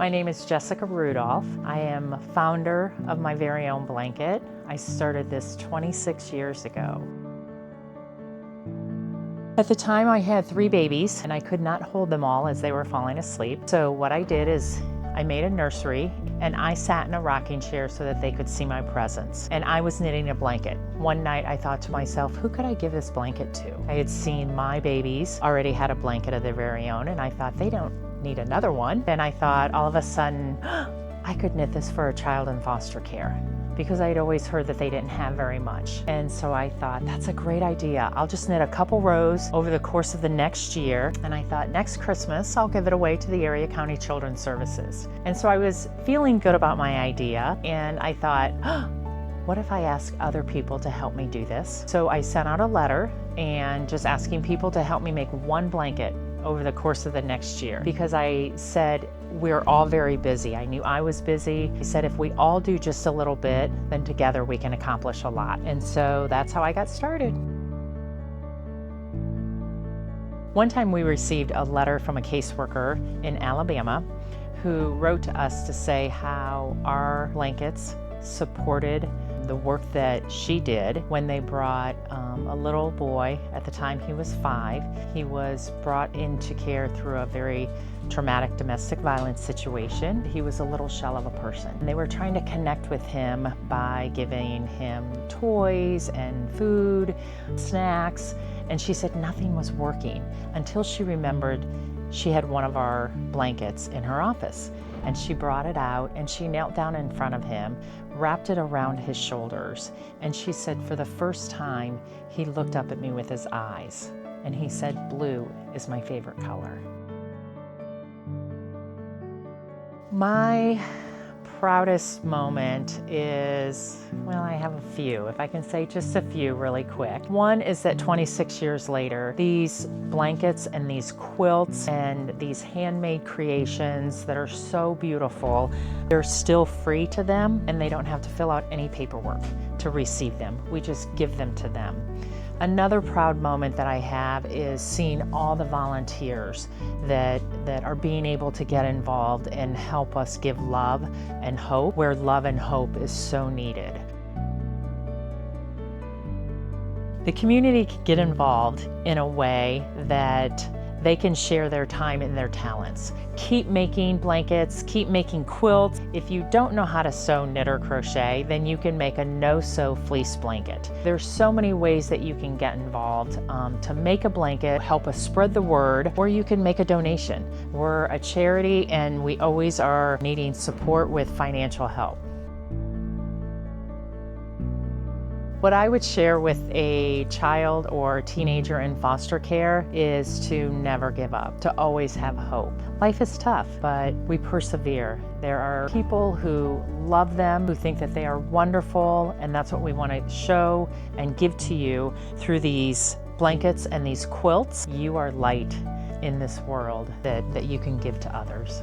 My name is Jessica Rudolph. I am founder of my very own blanket. I started this 26 years ago. At the time I had 3 babies and I could not hold them all as they were falling asleep. So what I did is I made a nursery and I sat in a rocking chair so that they could see my presence. And I was knitting a blanket. One night I thought to myself, who could I give this blanket to? I had seen my babies already had a blanket of their very own and I thought they don't need another one. And I thought all of a sudden, I could knit this for a child in foster care, because I'd always heard that they didn't have very much. And so I thought, that's a great idea. I'll just knit a couple rows over the course of the next year. And I thought, next Christmas, I'll give it away to the Area County Children's Services. And so I was feeling good about my idea, and I thought, what if I ask other people to help me do this? So I sent out a letter and just asking people to help me make one blanket over the course of the next year, because I said, we're all very busy. I knew I was busy. I said, if we all do just a little bit, then together we can accomplish a lot. And so that's how I got started. One time we received a letter from a caseworker in Alabama who wrote to us to say how our blankets supported the work that she did when they brought a little boy. At the time he was 5. He was brought into care through a very traumatic domestic violence situation. He was a little shell of a person. And they were trying to connect with him by giving him toys and food, snacks, and she said nothing was working until she remembered she had one of our blankets in her office. And she brought it out and she knelt down in front of him, wrapped it around his shoulders, and she said, for the first time, he looked up at me with his eyes, and he said, blue is my favorite color. My proudest moment is, well, I have a few, if I can say just a few really quick. One is that 26 years later, these blankets and these quilts and these handmade creations that are so beautiful, they're still free to them and they don't have to fill out any paperwork to receive them. We just give them to them. Another proud moment that I have is seeing all the volunteers that are being able to get involved and help us give love and hope where love and hope is so needed. The community can get involved in a way that they can share their time and their talents. Keep making blankets, keep making quilts. If you don't know how to sew, knit, or crochet, then you can make a no-sew fleece blanket. There's so many ways that you can get involved to make a blanket, help us spread the word, or you can make a donation. We're a charity and we always are needing support with financial help. What I would share with a child or teenager in foster care is to never give up, to always have hope. Life is tough, but we persevere. There are people who love them, who think that they are wonderful, and that's what we want to show and give to you through these blankets and these quilts. You are light in this world that you can give to others.